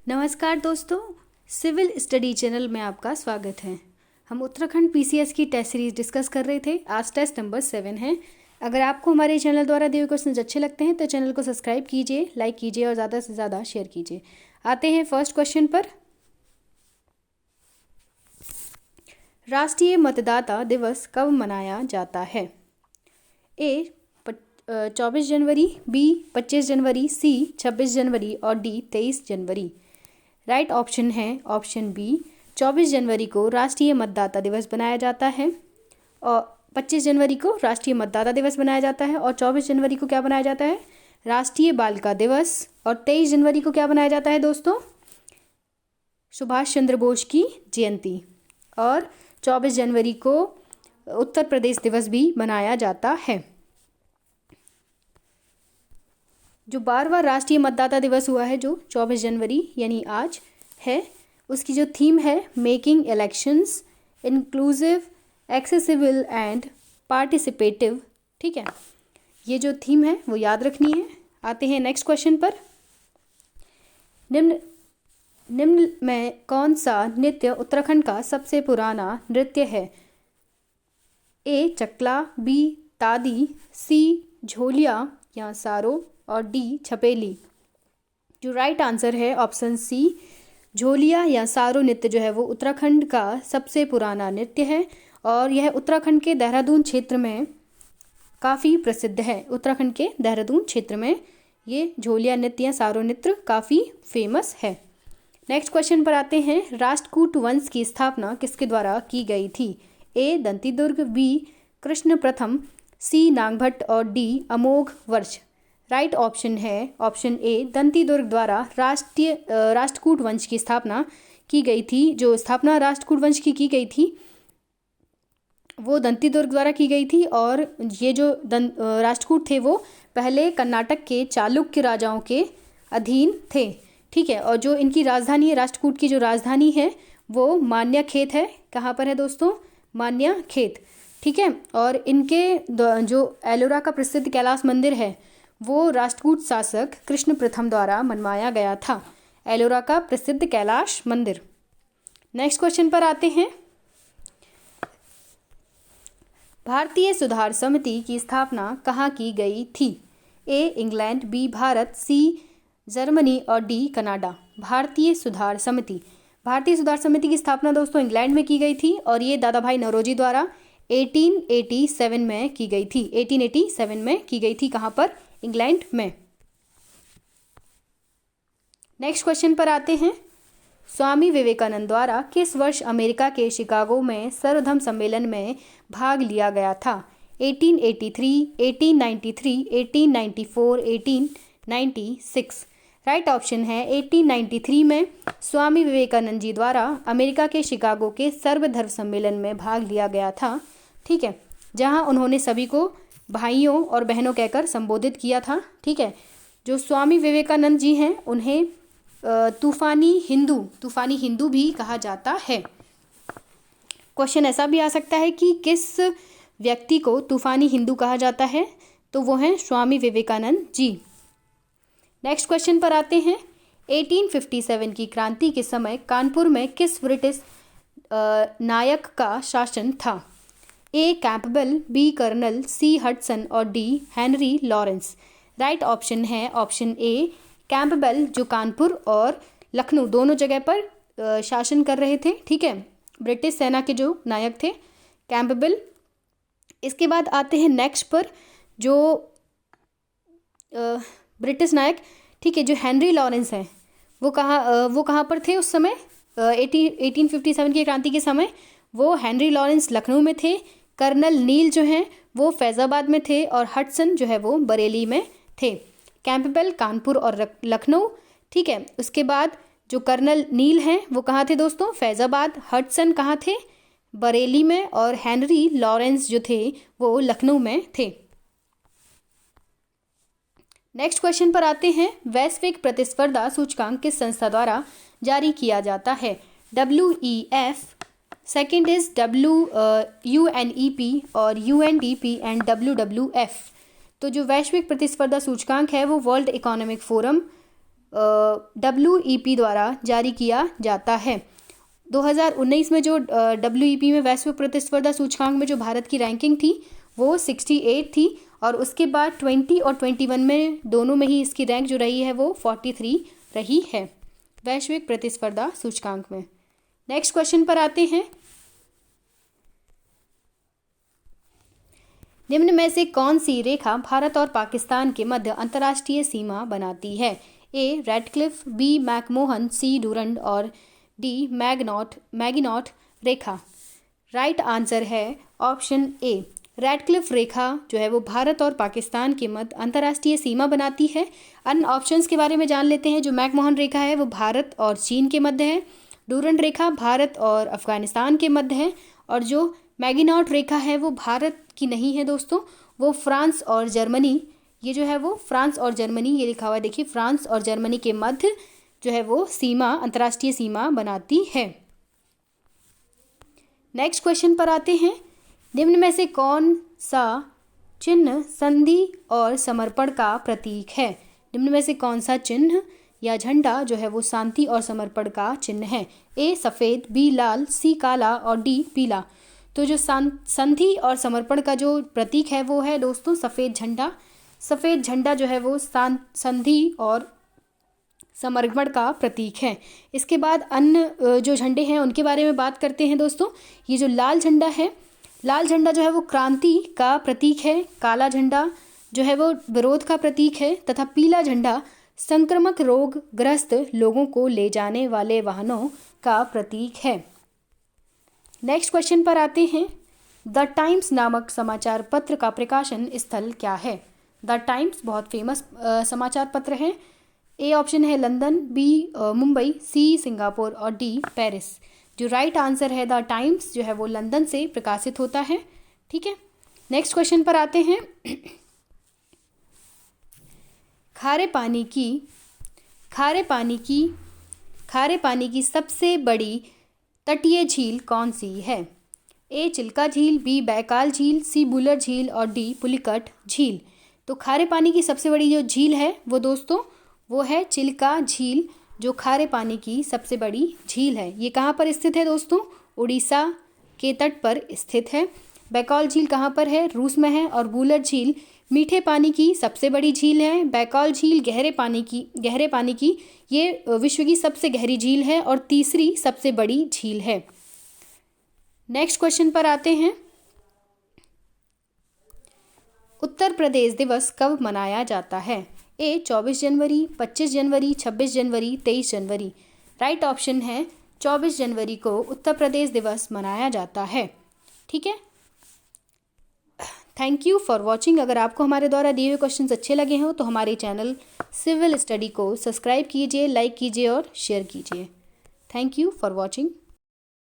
नमस्कार दोस्तों, civil study channel में आपका स्वागत है। हम उत्तराखंड पीसीएस की टेस्ट सीरीज डिस्कस कर रहे थे। आज टेस्ट नंबर 7 है। अगर आपको हमारे चैनल द्वारा दिए हुए क्वेश्चन अच्छे लगते हैं तो चैनल को सब्सक्राइब कीजिए, लाइक कीजिए और ज़्यादा से ज़्यादा शेयर कीजिए। आते हैं फर्स्ट क्वेश्चन पर। राष्ट्रीय मतदाता दिवस कब मनाया जाता है? ए 24 जनवरी, बी 25 जनवरी, सी 26 जनवरी और डी 23 जनवरी। राइट ऑप्शन है ऑप्शन बी, 24 जनवरी को राष्ट्रीय मतदाता दिवस बनाया जाता है और 25 जनवरी को राष्ट्रीय मतदाता दिवस बनाया जाता है और 24 जनवरी को क्या बनाया जाता है? राष्ट्रीय बालिका दिवस। और 23 जनवरी को क्या बनाया जाता है दोस्तों? सुभाष चंद्र बोस की जयंती। और 24 जनवरी को उत्तर प्रदेश दिवस भी मनाया जाता है। जो 12वां राष्ट्रीय मतदाता दिवस हुआ है जो 24 जनवरी यानी आज है, उसकी जो थीम है making elections inclusive, accessible and participative. ठीक है, ये जो थीम है वो याद रखनी है। आते हैं नेक्स्ट क्वेश्चन पर। निम्न में कौन सा नृत्य उत्तराखंड का सबसे पुराना नृत्य है? ए चकला, बी तादी, सी झोलिया या सारो और डी छपेली। जो राइट आंसर है ऑप्शन सी, झोलिया या सारो नृत्य जो है वो उत्तराखंड का सबसे पुराना नृत्य है और यह उत्तराखंड के देहरादून क्षेत्र में काफ़ी प्रसिद्ध है। उत्तराखंड के देहरादून क्षेत्र में ये झोलिया नृत्य या सारो नृत्य काफ़ी फेमस है। नेक्स्ट क्वेश्चन पर आते हैं। राष्ट्रकूट वंश की स्थापना किसके द्वारा की गई थी? ए दंती दुर्ग, बी कृष्ण प्रथम, सी नागभट्ट और डी अमोघ वर्ष। राइट ऑप्शन है ऑप्शन ए, दंती दुर्ग द्वारा राष्ट्रकूट वंश की स्थापना की गई थी। जो स्थापना राष्ट्रकूट वंश की गई थी वो दंती दुर्ग द्वारा की गई थी और ये जो राष्ट्रकूट थे वो पहले कर्नाटक के चालुक्य राजाओं के अधीन थे। ठीक है, और जो इनकी राजधानी है, राष्ट्रकूट की जो राजधानी है वो मान्यखेत है। कहाँ पर है दोस्तों? मान्यखेत। ठीक है, और इनके जो एलोरा का प्रसिद्ध कैलाश मंदिर है वो राष्ट्रकूट शासक कृष्ण प्रथम द्वारा बनवाया गया था। एलोरा का प्रसिद्ध कैलाश मंदिर। नेक्स्ट क्वेश्चन पर आते हैं। भारतीय सुधार समिति की स्थापना कहाँ की गई थी? A England, B Bharat, C Germany और डी कनाडा। भारतीय सुधार समिति की स्थापना दोस्तों इंग्लैंड में की गई थी और ये दादा भाई नौरोजी द्वारा 1887 में की गई थी। 1887 में की गई थी। कहाँ पर? इंग्लैंड में। नेक्स्ट क्वेश्चन पर आते हैं। स्वामी विवेकानंद द्वारा किस वर्ष अमेरिका के शिकागो में सर्वधर्म सम्मेलन में भाग लिया गया था? 1883, 1893, 1894, 1896। राइट ऑप्शन है 1893 में स्वामी विवेकानंद जी द्वारा अमेरिका के शिकागो के सर्वधर्म सम्मेलन में भाग लिया गया था। ठीक है, जहां उन्होंने सभी को भाइयों और बहनों कहकर संबोधित किया था। ठीक है, जो स्वामी विवेकानंद जी हैं उन्हें तूफानी हिंदू भी कहा जाता है। क्वेश्चन ऐसा भी आ सकता है कि किस व्यक्ति को तूफानी हिंदू कहा जाता है, तो वो हैं स्वामी विवेकानंद जी। नेक्स्ट क्वेश्चन पर आते हैं। 1857 की क्रांति के समय कानपुर में किस ब्रिटिश नायक का शासन था? ए कैंपबेल, बी कर्नल, सी हडसन और D Henry Lawrence. Right option है ऑप्शन ए कैंपबेल, जो कानपुर और लखनऊ दोनों जगह पर शासन कर रहे थे। ठीक है, ब्रिटिश सेना के जो नायक थे कैंपबेल। इसके बाद आते हैं नेक्स्ट पर जो ब्रिटिश नायक, ठीक है, जो हेनरी लॉरेंस हैं वो कहाँ पर थे उस समय? 1857 की क्रांति के समय वो हेनरी लॉरेंस लखनऊ में थे। कर्नल नील जो हैं वो फैज़ाबाद में थे और हडसन जो है वो बरेली में थे। कैंपबेल कानपुर और लखनऊ। ठीक है, उसके बाद जो कर्नल नील हैं वो कहाँ थे दोस्तों? फैज़ाबाद। हडसन कहाँ थे? बरेली में। और हेनरी लॉरेंस जो थे वो लखनऊ में थे। नेक्स्ट क्वेश्चन पर आते हैं। वैश्विक प्रतिस्पर्धा सूचकांक किस संस्था द्वारा जारी किया जाता है? WEF, सेकेंड इज UNEP और UNDP एंड WWF। तो जो वैश्विक प्रतिस्पर्धा सूचकांक है वो वर्ल्ड इकोनॉमिक फोरम WEP द्वारा जारी किया जाता है। 2019 में जो WEP में वैश्विक प्रतिस्पर्धा सूचकांक में जो भारत की रैंकिंग थी वो 68 थी, और उसके बाद 20 और 21 में दोनों में ही इसकी रैंक जो रही है वो 43 रही है वैश्विक प्रतिस्पर्धा सूचकांक में। नेक्स्ट क्वेश्चन पर आते हैं। निम्न में से कौन सी रेखा भारत और पाकिस्तान के मध्य अंतर्राष्ट्रीय सीमा बनाती है? ए रेडक्लिफ, बी मैकमोहन, सी डूरंड और डी मैगिनॉट रेखा। राइट आंसर है ऑप्शन ए, रेडक्लिफ रेखा जो है वो भारत और पाकिस्तान के मध्य अंतर्राष्ट्रीय सीमा बनाती है। अन्य ऑप्शंस के बारे में जान लेते हैं। जो मैकमोहन रेखा है वो भारत और चीन के मध्य है, डूरंड रेखा भारत और अफगानिस्तान के मध्य है, और जो मैगिनॉट रेखा है वो भारत की नहीं है दोस्तों, वो फ्रांस और जर्मनी, ये जो है वो फ्रांस और जर्मनी, ये लिखा हुआ है देखिए, फ्रांस और जर्मनी के मध्य जो है वो सीमा, अंतर्राष्ट्रीय सीमा बनाती है। नेक्स्ट क्वेश्चन पर आते हैं। निम्न में से कौन सा चिन्ह संधि और समर्पण का प्रतीक है? निम्न में से कौन सा चिन्ह या झंडा जो है वो शांति और समर्पण का चिन्ह है? ए सफ़ेद, बी लाल, सी काला और डी पीला। तो जो संधि और समर्पण का जो प्रतीक है वो है दोस्तों सफ़ेद झंडा। सफ़ेद झंडा जो है वो संधि और समर्पण का प्रतीक है। इसके बाद अन्य जो झंडे हैं उनके बारे में बात करते हैं दोस्तों। ये जो लाल झंडा है, लाल झंडा जो है वो क्रांति का प्रतीक है। काला झंडा जो है वो विरोध का प्रतीक है, तथा पीला झंडा संक्रामक रोग ग्रस्त लोगों को ले जाने वाले वाहनों का प्रतीक है। नेक्स्ट क्वेश्चन पर आते हैं। द टाइम्स नामक समाचार पत्र का प्रकाशन स्थल क्या है? द टाइम्स बहुत फेमस समाचार पत्र है। ए ऑप्शन है London, B Mumbai, C Singapore और डी पेरिस। जो राइट आंसर है द टाइम्स जो है वो लंदन से प्रकाशित होता है। ठीक है, नेक्स्ट क्वेश्चन पर आते हैं। खारे पानी की सबसे बड़ी तटीय झील कौन सी है? ए चिल्का झील, बी बैकाल झील, सी बुलर झील और डी पुलिकट झील। तो खारे पानी की सबसे बड़ी जो झील है वो दोस्तों वो है चिल्का झील, जो खारे पानी की सबसे बड़ी झील है। ये कहाँ पर स्थित है दोस्तों? उड़ीसा के तट पर स्थित है। बैकाल झील कहाँ पर है? रूस में है। और बुलर झील मीठे पानी की सबसे बड़ी झील है। बैकाल झील गहरे पानी की ये विश्व की सबसे गहरी झील है और तीसरी सबसे बड़ी झील है। नेक्स्ट क्वेश्चन पर आते हैं। उत्तर प्रदेश दिवस कब मनाया जाता है? ए 24 जनवरी, 25 जनवरी, 26 जनवरी, 23 जनवरी। राइट ऑप्शन है 24 जनवरी को उत्तर प्रदेश दिवस मनाया जाता है। ठीक है, थैंक यू फॉर वॉचिंग। अगर आपको हमारे द्वारा दिए हुए क्वेश्चंस अच्छे लगे हों तो हमारे चैनल सिविल स्टडी को सब्सक्राइब कीजिए, लाइक कीजिए और शेयर कीजिए। Thank you for watching.